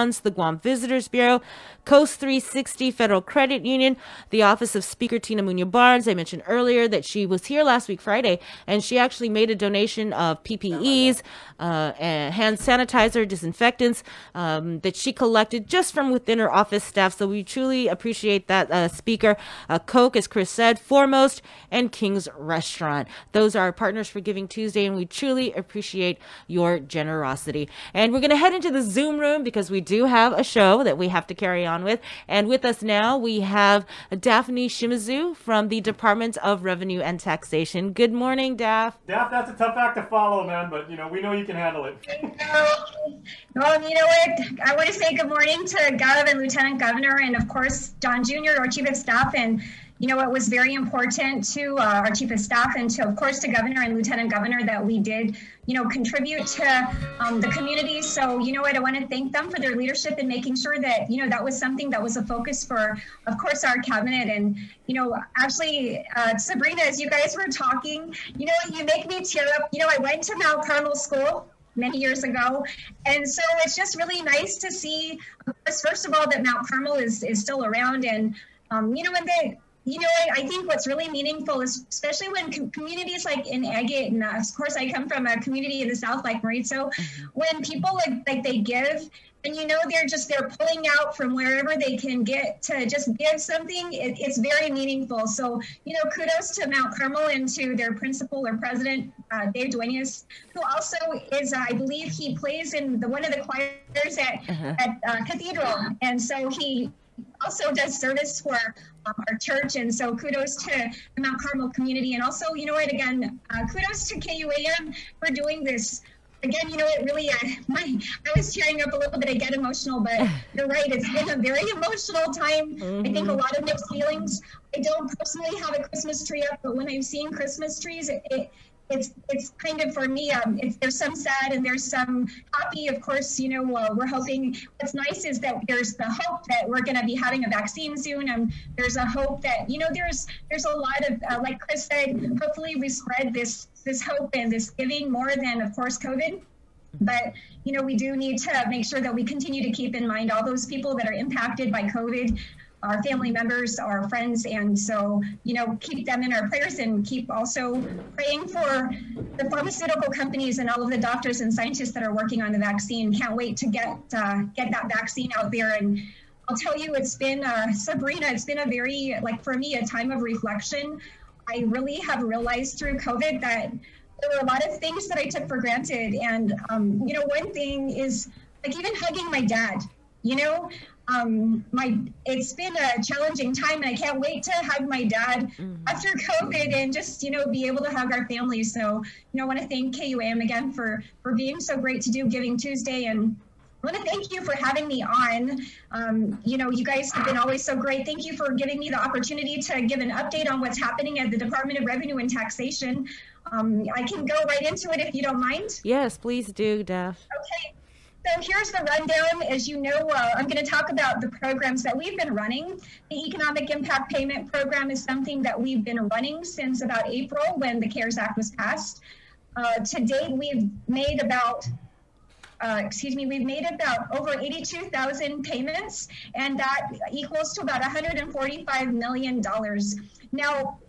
Funds, the Guam Visitors Bureau, Coast 360 Federal Credit Union, the Office of Speaker Tina Munoz Barnes. I mentioned earlier that she was here last week, Friday, and she actually made a donation of PPEs, and hand sanitizer, disinfectants, that she collected just from within her office staff. So we truly appreciate that, Speaker. Coke, as Chris said, Foremost, and King's Restaurant. Those are our partners for Giving Tuesday, and we truly appreciate your generosity. And we're going to head into the Zoom room because we do have a show that we have to carry on with. And with us now, we have Dafne Shimizu from the Department of Revenue and Taxation. Good morning, Daph. Daph, that's a tough act to follow, man, but we know you can handle it. Well, you know what? I want to say good morning to Gov and Lieutenant Governor, and of course, John Jr., our Chief of Staff. And it was very important to our Chief of Staff and to, of course, to Governor and Lieutenant Governor that we did, contribute to the community. So, I want to thank them for their leadership in making sure that, that was something that was a focus for, of course, our cabinet. And, actually, Sabrina, as you guys were talking, you make me tear up. I went to Mount Carmel School many years ago. And so it's just really nice to see, first of all, that Mount Carmel is still around. And, I think what's really meaningful is, especially when communities like in Agate, and of course I come from a community in the South like Mauricio, when people like they give, and they're pulling out from wherever they can get to just give something, it's very meaningful. So, kudos to Mount Carmel and to their principal or president, Dave Duenas, who also is, I believe he plays in one of the choirs at Cathedral. And so he also does service for our church, and so kudos to the Mount Carmel community. And also, again, kudos to KUAM for doing this. Again, it really, I was tearing up a little bit. I get emotional, but you're right. It's been a very emotional time. I think a lot of mixed feelings. I don't personally have a Christmas tree up, but when I've seen Christmas trees, it's kind of, for me, there's some sad and there's some happy. Of course, we're hoping. What's nice is that there's the hope that we're going to be having a vaccine soon, and there's a hope that there's a lot of, like Chris said, hopefully we spread this hope and this giving more than, of course, COVID. But we do need to make sure that we continue to keep in mind all those people that are impacted by COVID, our family members, our friends, and so, keep them in our prayers, and keep also praying for the pharmaceutical companies and all of the doctors and scientists that are working on the vaccine. Can't wait to get that vaccine out there. And I'll tell you, it's been, Sabrina, it's been a very, for me, a time of reflection. I really have realized through COVID that there were a lot of things that I took for granted. And, one thing is, even hugging my dad, it's been a challenging time, and I can't wait to hug my dad after COVID and just, be able to hug our family. So, I want to thank KUAM again for being so great to do Giving Tuesday. And I want to thank you for having me on. You guys have been always so great. Thank you for giving me the opportunity to give an update on what's happening at the Department of Revenue and Taxation. I can go right into it if you don't mind. Yes, please do, Daph. Okay. So here's the rundown. As you know, I'm going to talk about the programs that we've been running. The Economic Impact Payment Program is something that we've been running since about April when the CARES Act was passed. To date, we've made about over 82,000 payments, and that equals to about $145 million. Now,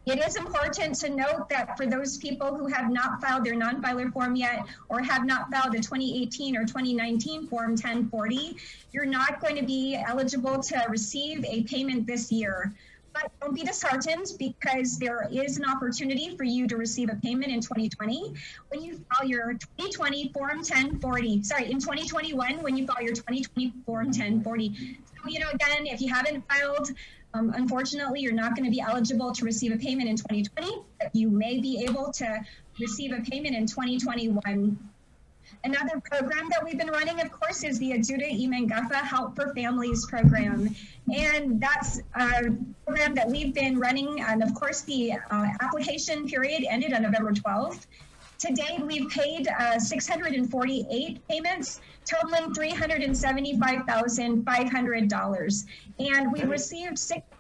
it is important to note that for those people who have not filed their non-filer form yet, or have not filed a 2018 or 2019 Form 1040, you're not going to be eligible to receive a payment this year. But don't be disheartened, because there is an opportunity for you to receive a payment in 2020 when you file your 2020 Form 1040. Sorry, in 2021 when you file your 2020 Form 1040. So, again, if you haven't filed, unfortunately, you're not going to be eligible to receive a payment in 2020, but you may be able to receive a payment in 2021. Another program that we've been running, of course, is the Adjuday Imengafa Help for Families program. And that's a program that we've been running. And of course, the application period ended on November 12th. To date, we've paid 648 payments, totaling $375,500. And we received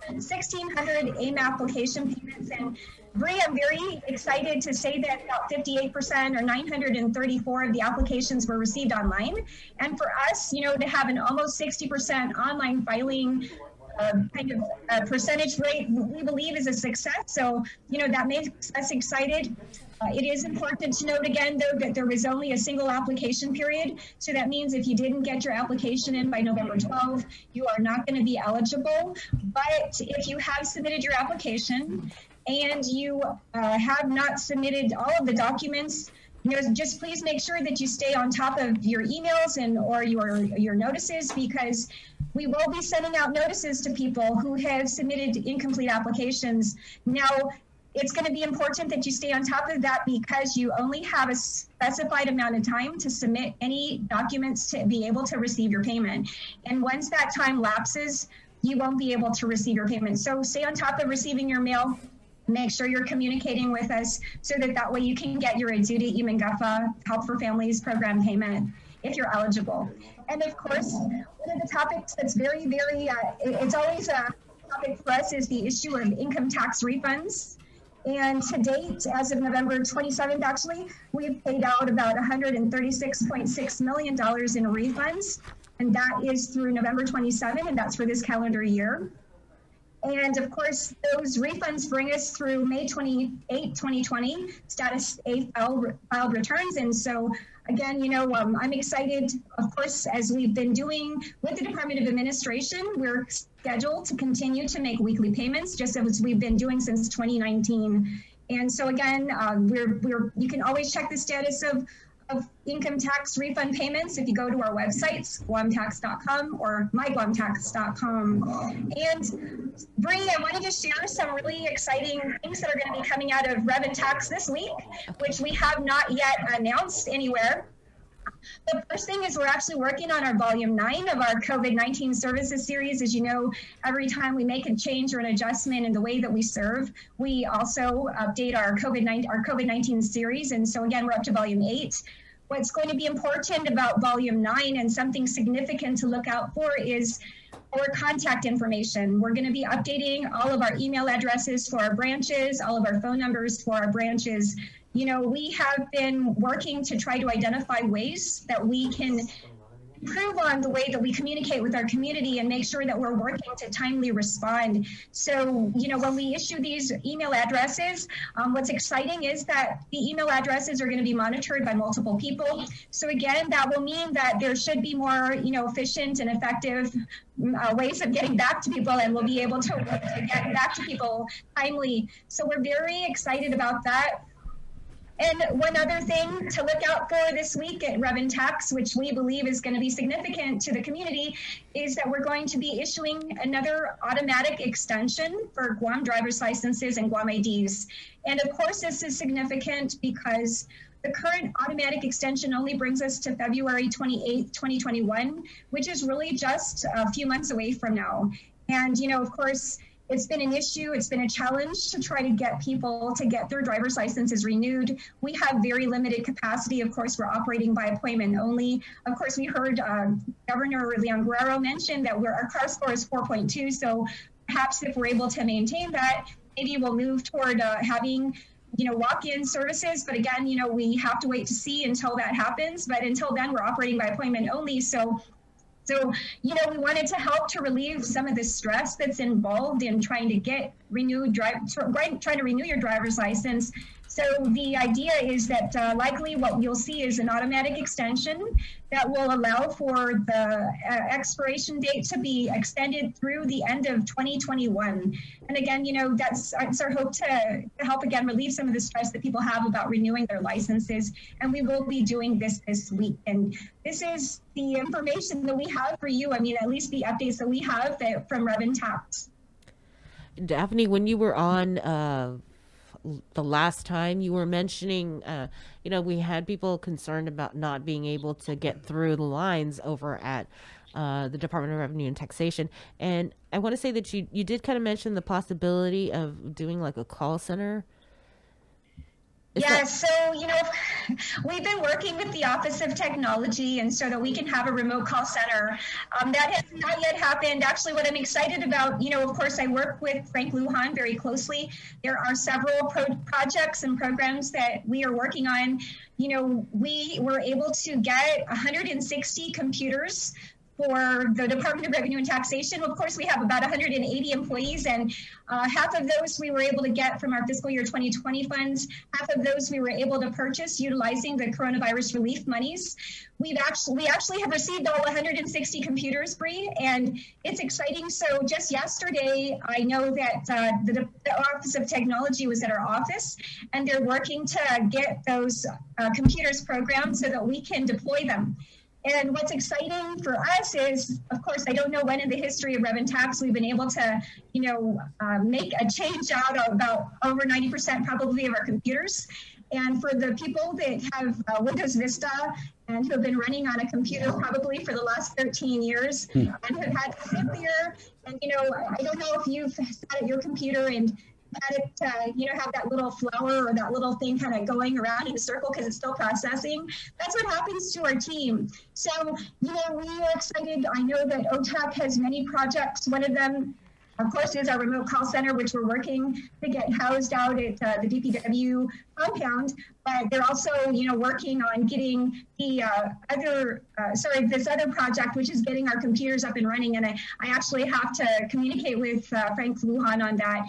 1,600 AIM application payments. And Bree, I'm very excited to say that about 58% or 934 of the applications were received online. And for us, you know, to have an almost 60% online filing kind of percentage rate, we believe is a success. So, you know, that makes us excited. It is important to note again, though, that there was only a single application period. So that means if you didn't get your application in by November 12, you are not going to be eligible. But if you have submitted your application and you have not submitted all of the documents, you know, just please make sure that you stay on top of your emails and or your notices, because we will be sending out notices to people who have submitted incomplete applications. Now, it's going to be important that you stay on top of that, because you only have a specified amount of time to submit any documents to be able to receive your payment. And once that time lapses, you won't be able to receive your payment. So stay on top of receiving your mail. Make sure you're communicating with us so that way you can get your Adjuday Manga Help for Families program payment if you're eligible. And of course, one of the topics that's very, very, it's always a topic for us is the issue of income tax refunds. And to date, as of November 27th, actually, we've paid out about $136.6 million in refunds. And that is through November 27, and that's for this calendar year. And of course, those refunds bring us through May 28, 2020, status A filed returns. And so again, you know, I'm excited, of course, as we've been doing with the Department of Administration, we're scheduled to continue to make weekly payments, just as we've been doing since 2019. And so again, you can always check the status of income tax refund payments if you go to our websites, guamtax.com or myguamtax.com. And Bree, I wanted to share some really exciting things that are going to be coming out of Rev Tax this week, which we have not yet announced anywhere. The first thing is we're actually working on our volume 9 of our COVID-19 services series. As you know, every time we make a change or an adjustment in the way that we serve, we also update our COVID-19 series. And so again, we're up to volume 8. What's going to be important about volume 9 and something significant to look out for is our contact information. We're going to be updating all of our email addresses for our branches, all of our phone numbers for our branches. You know, we have been working to try to identify ways that we can improve on the way that we communicate with our community and make sure that we're working to timely respond. So, you know, when we issue these email addresses, what's exciting is that the email addresses are going to be monitored by multiple people. So again, that will mean that there should be more, you know, efficient and effective ways of getting back to people, and we'll be able to get back to people timely. So we're very excited about that. And one other thing to look out for this week at Rev Tax, which we believe is going to be significant to the community, is that we're going to be issuing another automatic extension for Guam driver's licenses and Guam IDs. And of course, this is significant because the current automatic extension only brings us to February 28, 2021, which is really just a few months away from now. And, you know, of course, it's been an issue. It's been a challenge to try to get people to get their driver's licenses renewed. We have very limited capacity. Of course, we're operating by appointment only. Of course, we heard Governor Leon Guerrero mention that our CAR score is 4.2. So perhaps if we're able to maintain that, maybe we'll move toward having, you know, walk-in services. But again, you know, we have to wait to see until that happens. But until then, we're operating by appointment only. So, you know, we wanted to help to relieve some of the stress that's involved in trying to get trying to renew your driver's license. So the idea is that likely what you'll see is an automatic extension that will allow for the expiration date to be extended through the end of 2021. And again, you know, that's our hope to help again relieve some of the stress that people have about renewing their licenses. And we will be doing this week. And this is the information that we have for you. I mean, at least the updates that we have from Rev Tax. Daphne, when you were on the last time, you were mentioning, you know, we had people concerned about not being able to get through the lines over at the Department of Revenue and Taxation. And I want to say that you did kind of mention the possibility of doing like a call center. Yeah, so, we've been working with the Office of Technology, and so that we can have a remote call center. That has not yet happened. Actually, what I'm excited about, of course, I work with Frank Lujan very closely. There are several projects and programs that we are working on. We were able to get 160 computers for the Department of Revenue and Taxation. Of course, we have about 180 employees, and half of those we were able to get from our fiscal year 2020 funds. Half of those we were able to purchase utilizing the coronavirus relief monies. We actually have received all 160 computers, Bree, and it's exciting. So just yesterday, I know that the Office of Technology was at our office, and they're working to get those computers programmed so that we can deploy them. And what's exciting for us is, of course, I don't know when in the history of Rev Tax we've been able to, make a change out of about over 90% probably of our computers. And for the people that have Windows Vista and who have been running on a computer probably for the last 13 years and have had to sit there, and, I don't know if you've sat at your computer and had it, have that little flower or that little thing kind of going around in a circle because it's still processing. That's what happens to our team. So, we are excited. I know that OTAC has many projects. One of them, of course, is our remote call center, which we're working to get housed out at the DPW compound. But they're also, working on getting the this other project, which is getting our computers up and running. And I actually have to communicate with Frank Lujan on that.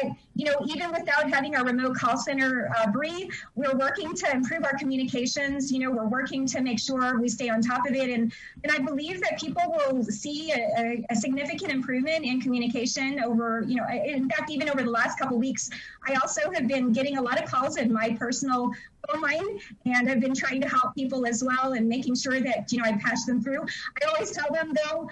But, even without having our remote call center, Bree, we're working to improve our communications. We're working to make sure we stay on top of it. And I believe that people will see a significant improvement in communication over, in fact, even over the last couple of weeks. I also have been getting a lot of calls in my personal phone line, and I've been trying to help people as well and making sure that, I patch them through. I always tell them, though,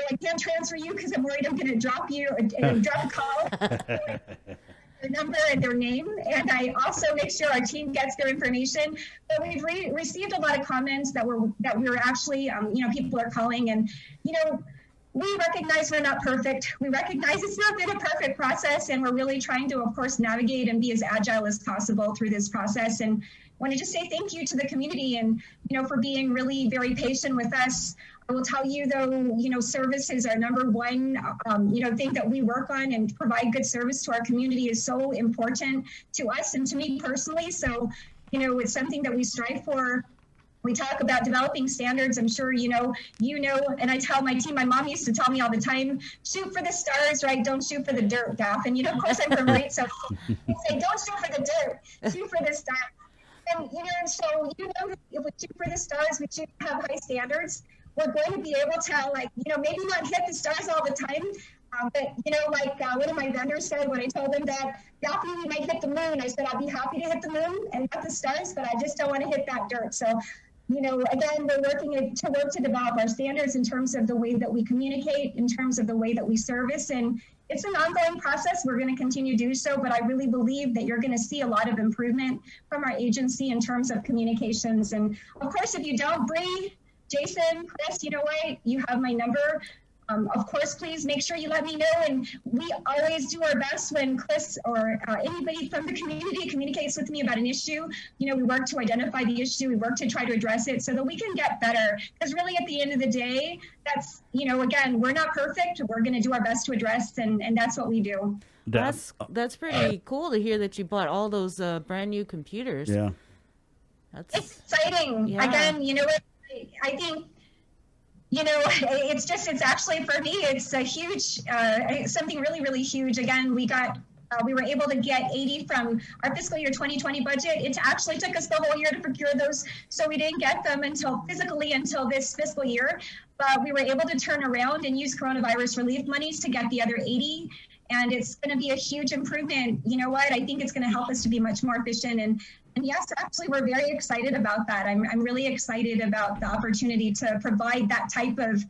I can't transfer you because I'm worried I'm going to drop you or drop a call, their number and their name. And I also make sure our team gets their information. But we've received a lot of comments that we're actually, people are calling, and, we recognize we're not perfect. We recognize it's not been a perfect process, and we're really trying to, of course, navigate and be as agile as possible through this process. And want to just say thank you to the community and, for being really very patient with us. I will tell you, though, service is our number one, thing that we work on, and provide good service to our community is so important to us and to me personally. So, it's something that we strive for. We talk about developing standards. I'm sure and I tell my team, my mom used to tell me all the time, shoot for the stars, right? Don't shoot for the dirt, Daph. And, of course, I'm from Rate, so I say, don't shoot for the dirt, shoot for the stars. And, so, if we shoot for the stars, we should have high standards. We're going to be able to, maybe not hit the stars all the time, but, one of my vendors said when I told them that, Daphne, we might hit the moon. I said, I'll be happy to hit the moon and not the stars, but I just don't want to hit that dirt. So, again, we're working to develop our standards in terms of the way that we communicate, in terms of the way that we service. And it's an ongoing process. We're going to continue to do so, but I really believe that you're going to see a lot of improvement from our agency in terms of communications. And of course, if you don't, Bree, Jason, Chris, you know what? You have my number. Of course, please make sure you let me know. And we always do our best when Chris or anybody from the community communicates with me about an issue. We work to identify the issue. We work to try to address it so that we can get better. Because really, at the end of the day, that's, again, we're not perfect. We're going to do our best to address, and that's what we do. That's pretty cool to hear that you bought all those brand new computers. Yeah. It's exciting. Yeah. Again, what? I think, it's actually, for me, it's a huge, something really, really huge. Again, we were able to get 80 from our fiscal year 2020 budget. It actually took us the whole year to procure those, so we didn't get them until this fiscal year. But we were able to turn around and use coronavirus relief monies to get the other 80. And it's going to be a huge improvement. You know what? I think it's going to help us to be much more efficient. And yes, actually, we're very excited about that. I'm really excited about the opportunity to provide that type of,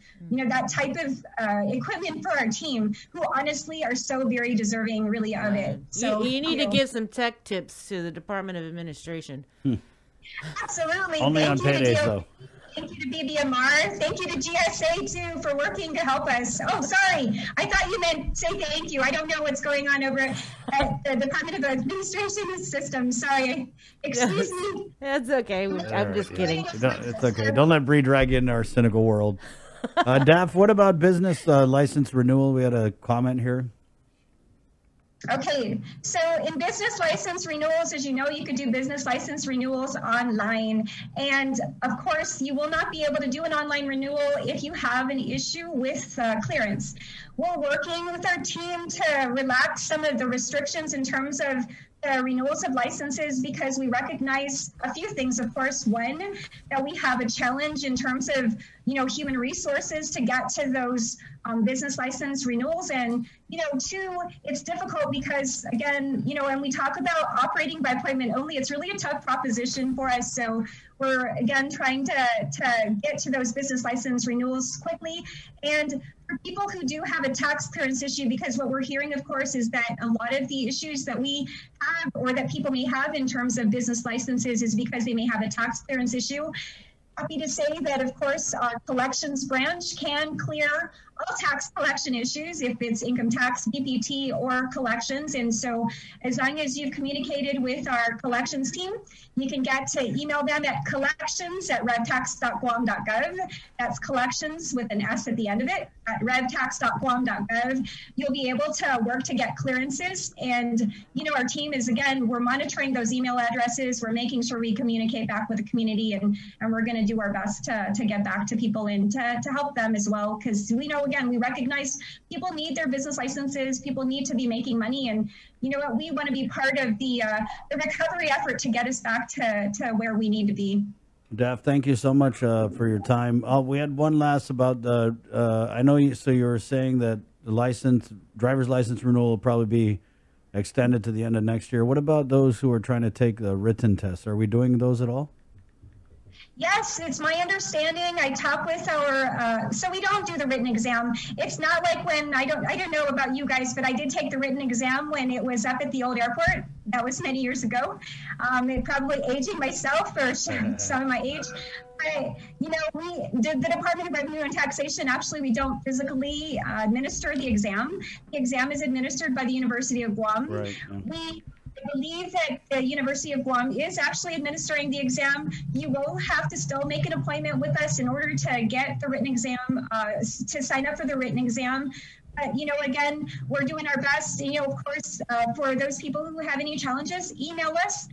equipment for our team, who honestly are so very deserving, really, of it. So you need to give some tech tips to the Department of Administration. Absolutely. Only on paydays, though. Thank you to BBMR. Thank you to GSA too for working to help us. Oh, sorry. I thought you meant say thank you. I don't know what's going on over at the Department of Administration and Systems. Sorry. Excuse me. That's okay. I'm just kidding. It's okay. Don't let Bree drag you into our cynical world. Daph, what about business license renewal? We had a comment here. Okay, so in business license renewals, as you know, you could do business license renewals online. And of course, you will not be able to do an online renewal if you have an issue with clearance. We're working with our team to relax some of the restrictions in terms of the renewals of licenses because we recognize a few things, of course. One, that we have a challenge in terms of, human resources to get to those business license renewals. And, two, it's difficult because, again, when we talk about operating by appointment only, it's really a tough proposition for us. So we're, again, trying to get to those business license renewals quickly. And for people who do have a tax clearance issue, because what we're hearing, of course, is that a lot of the issues that we have or that people may have in terms of business licenses is because they may have a tax clearance issue. Happy to say that, of course, our collections branch can clear all tax collection issues if it's income tax, BPT, or collections. And so as long as you've communicated with our collections team, you can get to email them at collections@revtax.guam.gov. That's collections with an S at the end of it, at revtax.guam.gov. You'll be able to work to get clearances. And, our team is, again, we're monitoring those email addresses. We're making sure we communicate back with the community, and we're going to do our best to get back to people and to help them as well. Because we know, again, we recognize people need their business licenses. People need to be making money. And you know what? We want to be part of the recovery effort to get us back to where we need to be. Daph, thank you so much for your time. We had one last about the, I know you were saying that the driver's license renewal will probably be extended to the end of next year. What about those who are trying to take the written test? Are we doing those at all? Yes, it's my understanding. I talk with our, so we don't do the written exam. It's not like when, I don't know about you guys, but I did take the written exam when it was up at the old airport. That was many years ago. It probably aging myself or some of my age. But, the Department of Revenue and Taxation, actually, we don't physically administer the exam. The exam is administered by the University of Guam. Right. I believe that the University of Guam is actually administering the exam. You will have to still make an appointment with us in order to get the written exam, to sign up for the written exam. But, again, we're doing our best. Of course, for those people who have any challenges, email us.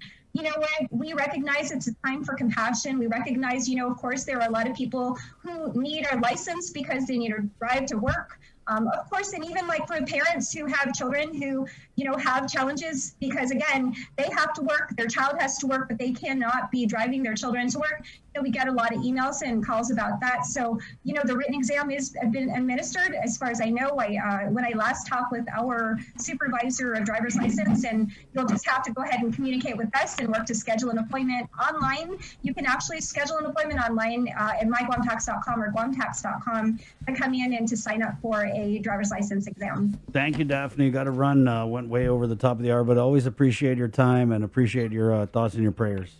We recognize it's a time for compassion. We recognize, of course, there are a lot of people who need our license because they need to drive to work. Of course, and even like for parents who have children who, have challenges because, again, they have to work, their child has to work, but they cannot be driving their children to work. We get a lot of emails and calls about that. So, the written exam has been administered. As far as I know, when I last talked with our supervisor of driver's license, and you'll just have to go ahead and communicate with us and work to schedule an appointment online. You can actually schedule an appointment online at myguamtax.com or guamtax.com to come in and to sign up for a driver's license exam. Thank you, Daphne. You got to run. Went way over the top of the hour, but always appreciate your time and appreciate your thoughts and your prayers.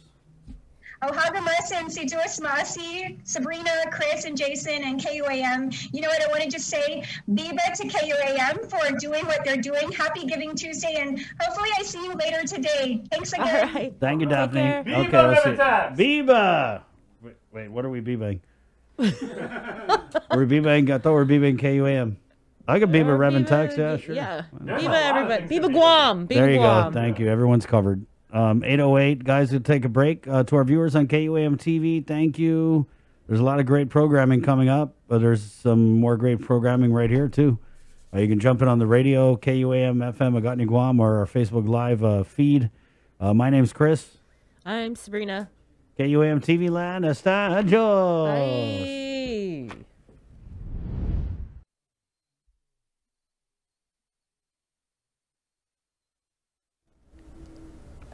Ohagamas and Sijuas Masi, Sabrina, Chris, and Jason, and KUAM. You know what? I want to just say Biba to KUAM for doing what they're doing. Happy Giving Tuesday, and hopefully I see you later today. Thanks again. All right. Thank you, Daphne. Biba, let's see. Rev Tax. Biba! Wait, what are we Bibaing? Are we Bibaing? I thought we were Bibaing KUAM. I could Biba Rev Tax, yeah, sure. Yeah. Biba everybody. Biba Guam. Biba there you Guam. go. Thank you. Everyone's covered. 8:08, guys, we'll take a break. To our viewers on KUAM TV, thank you. There's a lot of great programming coming up, but there's some more great programming right here, too. You can jump in on the radio, KUAM FM, Agatni Guam, or our Facebook Live feed. My name's Chris. I'm Sabrina. KUAM TV Land, hasta adios. Bye.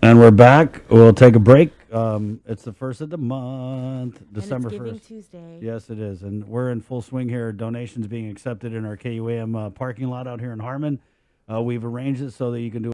And we're back. We'll take a break. It's the first of the month, December 1st. Tuesday. Yes, it is. And we're in full swing here. Donations being accepted in our KUAM parking lot out here in Harmon. We've arranged it so that you can do